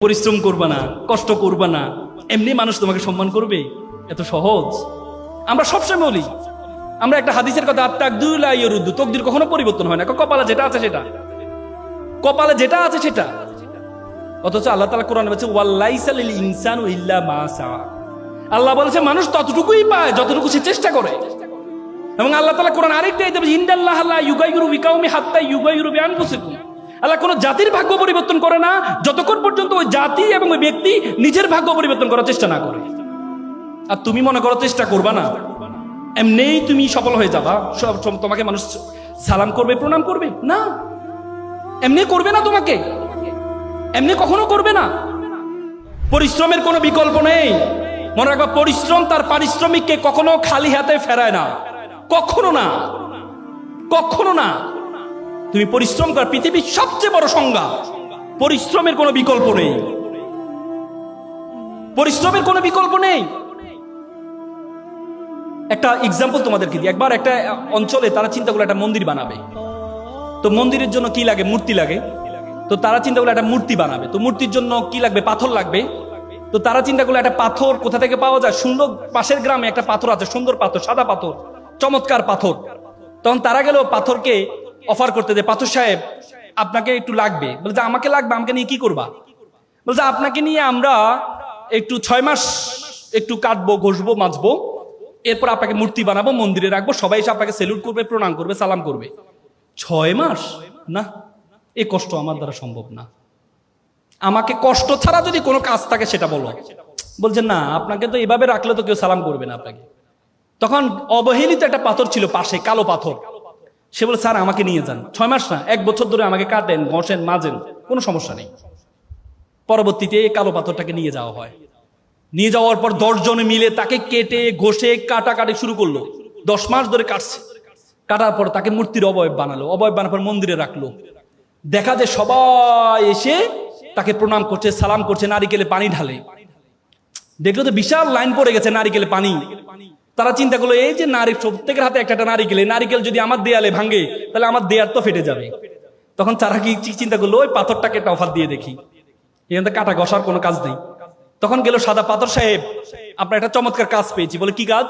পরিশ্রম করবা না, কষ্ট করবা না, এমনি মানুষ তোমাকে সম্মান করবে? এত সহজ? আমরা সবসময় বলি, আমরা একটা হাদিসের কথা, আত্তাকদুলা ইয়ারুদ্দু, তকদির কখনো পরিবর্তন হয় না, কপালে যেটা আছে সেটা, কপালে যেটা আছে সেটা। অথচ আল্লাহ তাআলা কোরআনে বলেছে ওয়ালাইসা লিল ইনসানু ইল্লা মা সাআ। আল্লাহ বলেছে মানুষ ততটুকুই পায় যতটুকু সে চেষ্টা করে। এবং আল্লাহ তাআলা কোরআন আরেকটা আয়াতে বলেছে ইন্নাল্লাহা লা ইউগাইয়িরু বিকাউমি হাত্তা ইউগাইয়িরু বিআনফুসিহিম। আল্লাহ কোন জাতির ভাগ্য পরিবর্তন করে না যতক্ষণ পর্যন্ত ওই জাতি এবং ওই ব্যক্তি নিজের ভাগ্য পরিবর্তন করার চেষ্টা না করে। আর তুমি মনে করো চেষ্টা করবা না, এমনিই তুমি সফল হয়ে যাবা, সব তোমাকে মানুষ সালাম করবে, প্রণাম করবে? না, এমনি করবে না, তোমাকে এমনি কখনো করবে না। পরিশ্রমের কোনো বিকল্প নেই। মনে রাখবা, পরিশ্রম তার পারিশ্রমিককে কখনো খালি হাতে ফেরায় না, কখনো না, কখনো না। তুমি পরিশ্রম কর, পৃথিবীর সবচেয়ে বড় সংজ্ঞা। পরিশ্রমের কোনো বিকল্প নেই, পরিশ্রমের কোনো বিকল্প নেই। একটা এক্সাম্পল তোমাদেরকে দিই। একবার একটা অঞ্চলে তারা চিন্তা করলো একটা মন্দির বানাবে। তো মন্দিরের জন্য কি লাগে? মূর্তি লাগে। তো তারা চিন্তা করলো একটা মূর্তি বানাবে। তো মূর্তির জন্য কি লাগবে? পাথর লাগবে। তো তারা চিন্তা করলো একটা পাথর কোথা থেকে পাওয়া যায়? সুন্দর, পাশের গ্রামে একটা পাথর আছে, সুন্দর পাথর, সাদা পাথর, চমৎকার পাথর। তখন তারা গেল পাথরকে অফার করতে, যে পাথর সাহেব আপনাকে একটু লাগবে। বলছে আমাকে লাগবে, আমাকে নিয়ে কি করবা? বলছে আপনাকে নিয়ে আমরা একটু 6 মাস একটু কাটবো, ঘষবো, মাজবো, এরপর আপনাকে মূর্তি বানাবো, মন্দিরে রাখবো, সবাই এসে আপনাকে সেলুট করবে, প্রণাম করবে, সালাম করবে। 6 মাস? না, এই কষ্ট আমার দ্বারা সম্ভব না। আমাকে কষ্ট ছাড়া যদি কোনো কাজ থাকে সেটা বলো। বলছে না, আপনাকে তো এভাবে রাখলে তো কেউ সালাম করবে না আপনাকে। তখন অবহেলিত একটা পাথর ছিল পাশে, কালো পাথর। সে বলে স্যার আমাকে নিয়ে যান, 6 মাস না, 1 বছর ধরে আমাকে কাটেন, ঘষেন, মাজেন, কোনো সমস্যা নেই। পরবর্তীতে এই কালো পাথরটাকে নিয়ে যাওয়া হয়। নিয়ে যাওয়ার পর 10 জন মিলে তাকে কেটে ঘষে কাটাকাটি শুরু করলো। 10 মাস ধরে কাটছে। কাটার পর তাকে মূর্তির অবয়ব বানালো। অবয়ব বানার পর মন্দিরে রাখলো। দেখা যায় সবাই এসে তাকে প্রণাম করছে, সালাম করছে, নারিকেলে পানি ঢালে। দেখলো তো বিশাল লাইন পড়ে গেছে নারিকেলে পানি। তারা চিন্তা করলো এই যে প্রত্যেকের হাতে একটা নারিকেল যদি আমার দেয়ালে ভাঙে তাহলে আমার দেয়াল তো ফেটে যাবে। তখন তারা কি চিন্তা করলো, ওই পাথরটাকে একটা অফার দিয়ে দেখি, এখান থেকে কাটা ঘষার কোনো কাজ নেই। তখন গেল সাদা পাথর সাহেব, আপনার একটা চমৎকার কাজ পেয়েছি। বলে কি কাজ?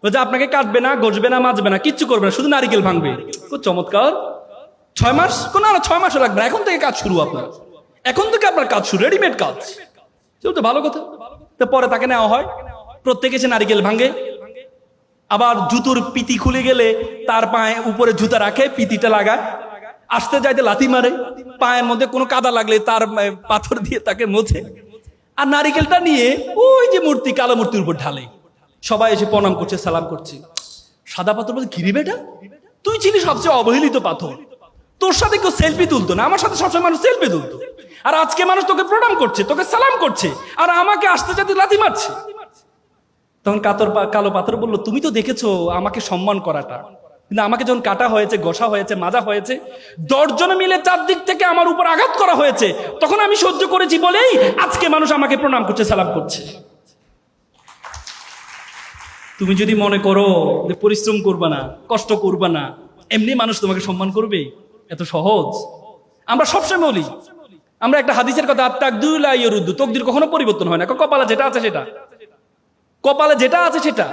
বলছে আপনাকে কাটবে না, ঘষবে না, মাজবে না, কিচ্ছু করবে না, শুধু নারিকেল ভাঙবে। খুব চমৎকার। 6 মাস? না, 6 মাসও লাগবে না, এখন থেকে কাজ শুরু। আপনার এখন থেকে আপনার কাজ শুরু, রেডিমেড কাজ। তো ভালো কথা। তো পরে তাকে নেওয়া হয়, প্রত্যেকে এসে নারিকেল ভাঙে। আবার জুতোর পিতি খুলে গেলে তার পায়ে উপরে জুতা রাখে, পিতিটা লাগায়, আসতে যাইতে লাথি মারে, পায়ের মধ্যে কোনো কাদা লাগলে তার পাথর দিয়ে তাকে মোছে। আর নারিকেলটা নিয়ে ওই যে মূর্তি, কালো মূর্তির উপর ঢালে। সবাই এসে প্রণাম করছে, সালাম করছে। সাদা পাথর বলছে কিরে বেটা, তুই ছিলি সবচেয়ে অবহেলিত পাথর, তোর সাথে কেউ সেলফি তুলতো না, আমার সাথে সবসময় মানুষ সেলফি তুলতো, আর আজকে মানুষ তোকে প্রণাম করছে, তোকে সালাম করছে, আর আমাকে আসতে যাতে লাথি মারছে। তখন কালো পাথর বলল তুমি তো দেখেছো আমাকে সম্মান করাটা, কিন্তু আমাকে যখন কাটা হয়েছে, ঘষা হয়েছে, মাজা হয়েছে, 10 জন মিলে চারদিক থেকে আমার উপর আঘাত করা হয়েছে, তখন আমি সহ্য করেছি বলেই আজকে মানুষ আমাকে প্রণাম করছে, সালাম করছে। তুমি যদি মনে করো যে পরিশ্রম করবা না, কষ্ট করবা না, এমনি মানুষ তোমাকে সম্মান করবে, এত সহজ? আমরা সবসময় বলি, আমরা একটা হাদিসের কথা, আত্তাকদুলা ইয়ারুদ্দু, তকদির কখনো পরিবর্তন হয় না, কপালে যেটা আছে সেটা, কপালে যেটা আছে সেটা।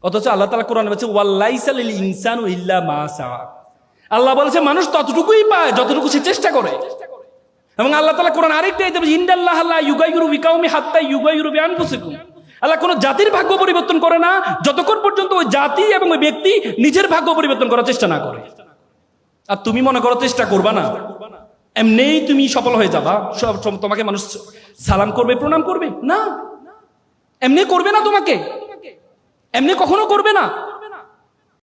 অথচ আল্লাহ তাআলা কোরআনে বলেছে ওয়ালাইসা লিল ইনসানু ইল্লা মা সাআ। আল্লাহ বলেছে মানুষ ততটুকুই পায় যতটুকু সে চেষ্টা করে। এবং আল্লাহ তাআলা কোরআন আরেকটা আয়াতে বলেছে ইন্নাল্লাহা লা ইউগাইয়িরু বিকাউমি হাত্তা ইউগাইয়িরু বিআনফুসিহিম। আল্লাহ কোন জাতির ভাগ্য পরিবর্তন করে না যতক্ষণ পর্যন্ত ওই জাতি এবং ওই ব্যক্তি নিজের ভাগ্য পরিবর্তন করার চেষ্টা না করে। আর তুমি মনে করো চেষ্টা করবা না, এমনিই তুমি সফল হয়ে যাবা, সব তোমাকে মানুষ সালাম করবে, প্রণাম করবে? না, এমনি করবে না, তোমাকে এমনি কখনো করবে না।